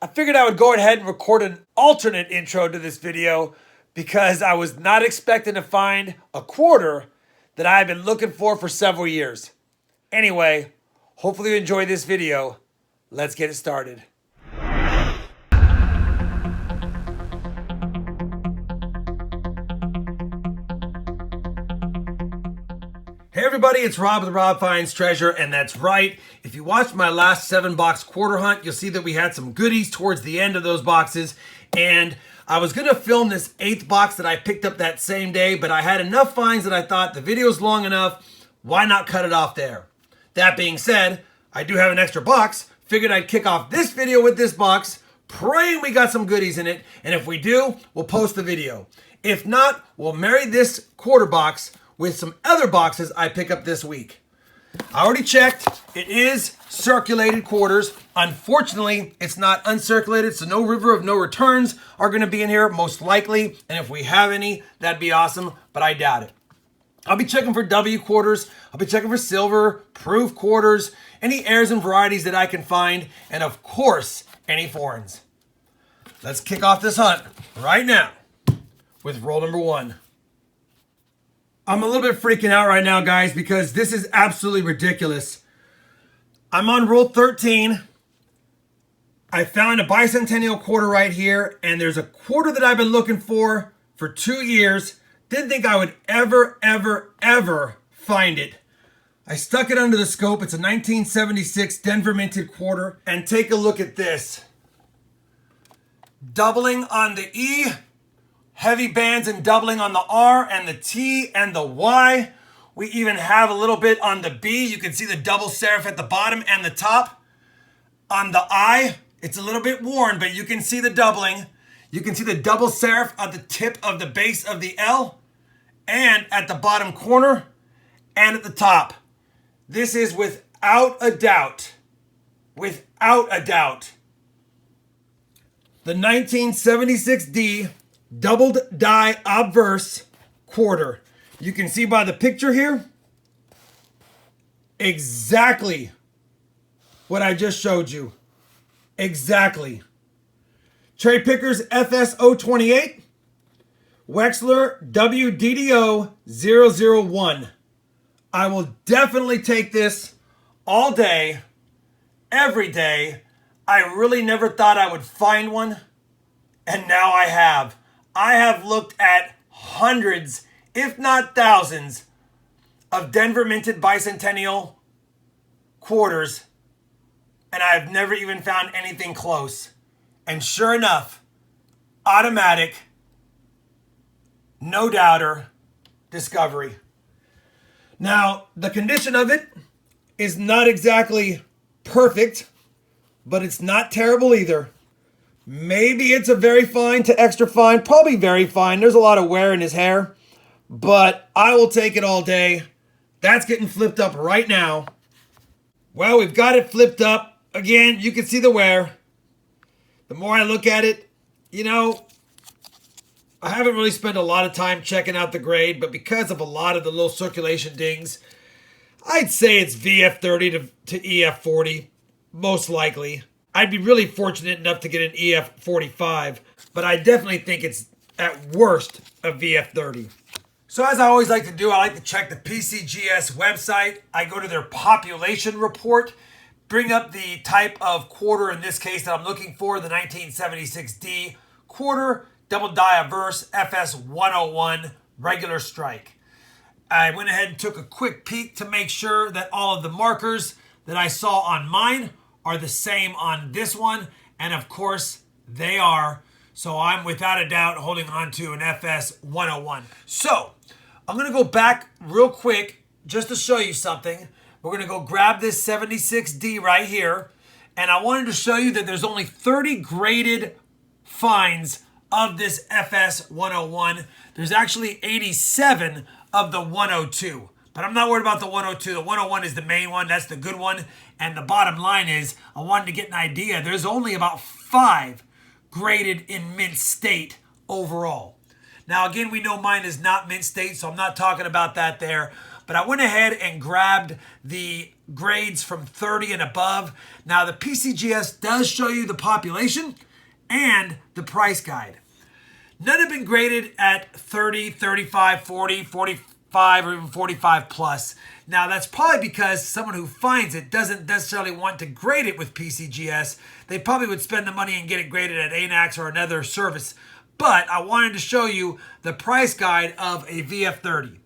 I figured I would go ahead and record an alternate intro to this video because I was not expecting to find a quarter that I have been looking for several years. Anyway, hopefully you enjoy this video. Let's get it started. Hey everybody, it's Rob with RobFindsTreasure, and that's right. If you watched my last 7-box quarter hunt, you'll see that we had some goodies towards the end of those boxes. And I was going to film this 8th box that I picked up that same day, but I had enough finds that I thought the video's long enough, why not cut it off there? That being said, I do have an extra box. Figured I'd kick off this video with this box, praying we got some goodies in it, and if we do, we'll post the video. If not, we'll marry this quarter box with some other boxes I pick up this week. I already checked. It is circulated quarters. Unfortunately, it's not uncirculated, so no river of no returns are going to be in here, most likely. And if we have any, that'd be awesome, but I doubt it. I'll be checking for W quarters. I'll be checking for silver, proof quarters, any heirs and varieties that I can find, and of course, any foreigns. Let's kick off this hunt right now with roll number 1. I'm a little bit freaking out right now, guys, because this is absolutely ridiculous. I'm on roll 13. I found a Bicentennial Quarter right here, and there's a quarter that I've been looking for 2 years. Didn't think I would ever find it. I stuck it under the scope. It's a 1976 Denver minted quarter, and take a look at this. Doubling on the E. Heavy bands and doubling on the R and the T and the Y. We even have a little bit on the B. You can see the double serif at the bottom and the top. On the I, it's a little bit worn, but you can see the doubling. You can see the double serif at the tip of the base of the L and at the bottom corner and at the top. This is without a doubt, the 1976D doubled die Obverse quarter. You can see by the picture here exactly what I just showed you. Exactly. Cherry Pickers FS028, Wexler WDDO001. I will definitely take this all day, every day. I really never thought I would find one, and now I have. I have looked at hundreds, if not thousands, of Denver minted Bicentennial quarters, and I have never even found anything close. And sure enough, automatic, no doubter, discovery. Now, the condition of it is not exactly perfect, but it's not terrible either. Maybe it's a very fine to extra fine, probably very fine. There's a lot of wear in his hair, but I will take it all day. That's getting flipped up right now. Well, we've got it flipped up. Again, you can see the wear. The more I look at it, I haven't really spent a lot of time checking out the grade, but because of a lot of the little circulation dings, I'd say it's VF30 to EF40, most likely. I'd be really fortunate enough to get an EF45, but I definitely think it's at worst a VF30. So as I always like to do, I like to check the PCGS website. I go to their population report, bring up the type of quarter, in this case that I'm looking for, the 1976D quarter, double die Obverse FS101 regular strike. I went ahead and took a quick peek to make sure that all of the markers that I saw on mine are the same on this one, and of course they are. So I'm without a doubt holding on to an FS101. So I'm gonna go back real quick just to show you something. We're gonna go grab this 76D right here, and I wanted to show you that there's only 30 graded finds of this FS101. There's actually 87 of the 102. But I'm not worried about the 102. The 101 is the main one. That's the good one. And the bottom line is, I wanted to get an idea. There's only about 5 graded in mint state overall. Now, again, we know mine is not mint state, so I'm not talking about that there. But I went ahead and grabbed the grades from 30 and above. Now the PCGS does show you the population and the price guide. None have been graded at 30, 35, 40, 45, or even 45 plus. Now that's probably because someone who finds it doesn't necessarily want to grade it with PCGS. They probably would spend the money and get it graded at ANAX or another service. But I wanted to show you the price guide of a VF30.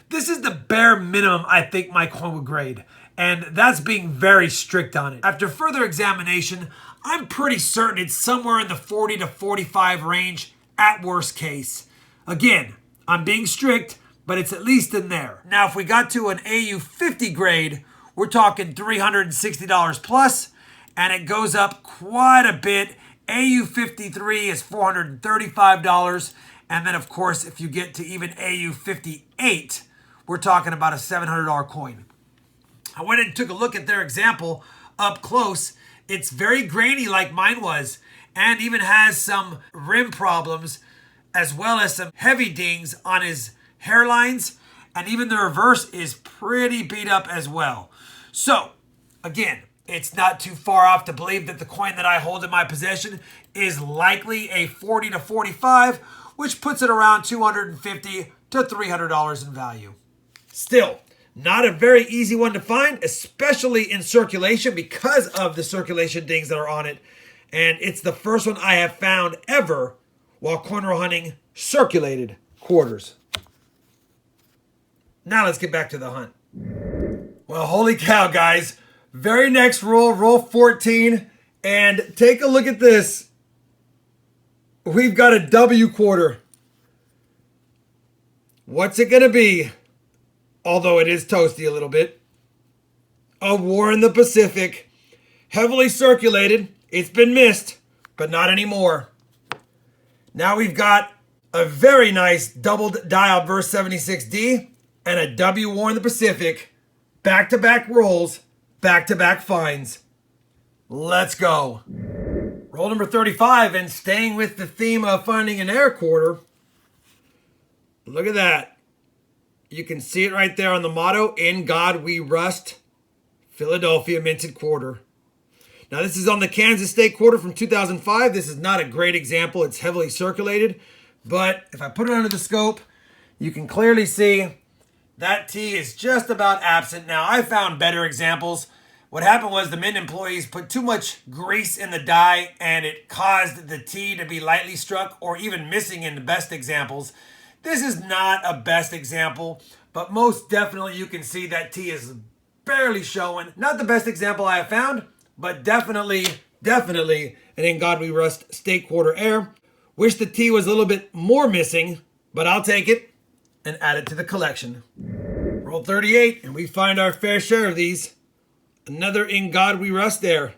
This is the bare minimum I think my coin would grade, and that's being very strict on it. After further examination, I'm pretty certain it's somewhere in the 40 to 45 range at worst case. Again, I'm being strict, but it's at least in there. Now, if we got to an AU50 grade, we're talking $360 plus, and it goes up quite a bit. AU53 is $435, and then of course, if you get to even AU58, we're talking about a $700 coin. I went and took a look at their example up close. It's very grainy like mine was, and even has some rim problems as well as some heavy dings on his hairlines, and even the reverse is pretty beat up as well. So again, it's not too far off to believe that the coin that I hold in my possession is likely a 40 to 45, which puts it around $250 to $300 in value. Still, not a very easy one to find, especially in circulation because of the circulation dings that are on it. And it's the first one I have found ever while coin roll hunting circulated quarters. Now let's get back to the hunt. Well, holy cow, guys. Very next roll, roll 14. And take a look at this. We've got a W quarter. What's it going to be? Although it is toasty a little bit. A War in the Pacific. Heavily circulated. It's been missed, but not anymore. Now we've got a very nice doubled die Obverse 76D and a W War in the Pacific. Back-to-back rolls, back-to-back finds. Let's go. Roll number 35, and staying with the theme of finding an air quarter. Look at that. You can see it right there on the motto, "In God We Rust," Philadelphia minted quarter. Now this is on the Kansas State quarter from 2005. This is not a great example. It's heavily circulated. But if I put it under the scope, you can clearly see that T is just about absent. Now I found better examples. What happened was the mint employees put too much grease in the die and it caused the T to be lightly struck or even missing in the best examples. This is not a best example, but most definitely you can see that T is barely showing. Not the best example I have found, but definitely an In God We Rust State quarter air. Wish the T was a little bit more missing, but I'll take it and add it to the collection. Roll 38, and we find our fair share of these. Another In God We Rust there.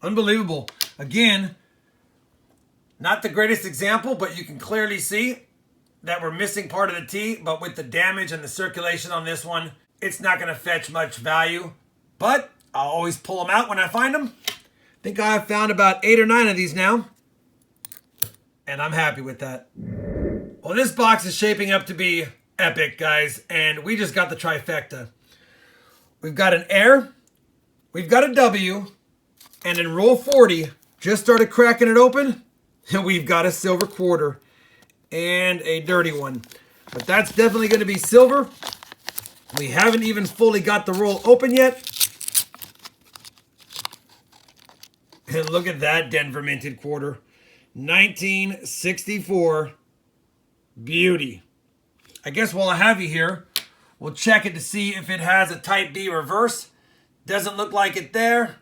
Unbelievable. Again, not the greatest example, but you can clearly see that we're missing part of the T, but with the damage and the circulation on this one, it's not going to fetch much value. But I'll always pull them out when I find them. I think I have found about 8 or 9 of these now, and I'm happy with that. Well, this box is shaping up to be epic, guys, and we just got the trifecta. We've got an air, we've got a W, and in roll 40, just started cracking it open, and we've got a silver quarter and a dirty one. But that's definitely going to be silver. We haven't even fully got the roll open yet. And look at that Denver minted quarter. 1964. Beauty. I guess while I have you here, we'll check it to see if it has a Type B reverse. Doesn't look like it there.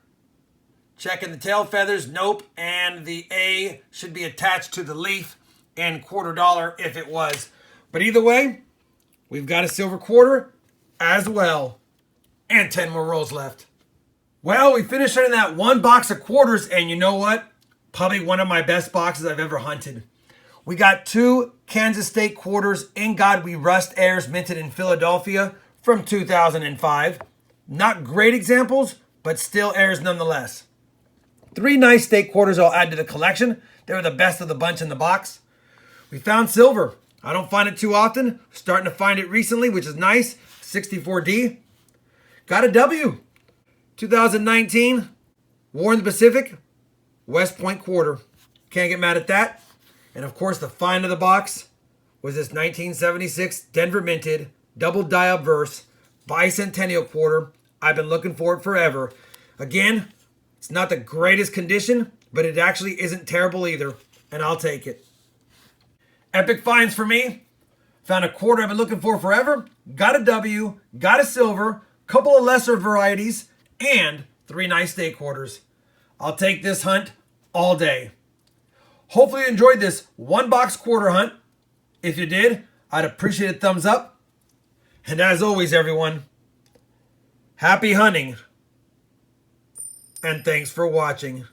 Checking the tail feathers. Nope. And the A should be attached to the leaf and $quarter if it was. But either way, we've got a silver quarter as well. And 10 more rolls left. Well, we finished in that one box of quarters, and you know what? Probably one of my best boxes I've ever hunted. We got 2 Kansas State quarters In God We Rust airs minted in Philadelphia from 2005. Not great examples, but still airs nonetheless. 3 nice state quarters I'll add to the collection. They were the best of the bunch in the box. We found silver. I don't find it too often. Starting to find it recently, which is nice. 64D. Got a W. 2019, War in the Pacific, West Point Quarter. Can't get mad at that. And of course, the find of the box was this 1976 Denver minted double die Obverse Bicentennial Quarter. I've been looking for it forever. Again, it's not the greatest condition, but it actually isn't terrible either, and I'll take it. Epic finds for me. Found a quarter I've been looking for forever. Got a W, got a silver, couple of lesser varieties, and 3 nice day quarters. I'll take this hunt all day. Hopefully you enjoyed this one box quarter hunt. If you did, I'd appreciate a thumbs up. And as always, everyone, happy hunting. And thanks for watching.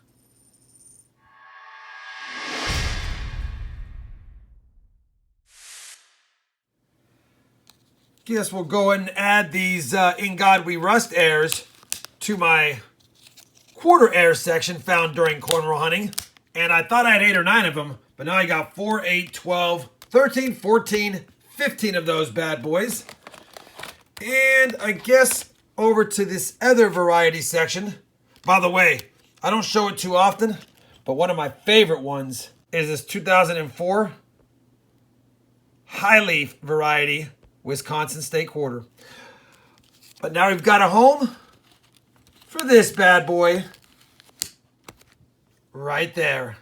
Guess we'll go ahead and add these In God We Rust airs to my quarter air section found during cornrow hunting. And I thought I had 8 or 9 of them, but now I got 4, 8, 12, 13, 14, 15 of those bad boys. And I guess over to this other variety section. By the way, I don't show it too often, but one of my favorite ones is this 2004 High Leaf variety Wisconsin State Quarter. But now we've got a home for this bad boy right there.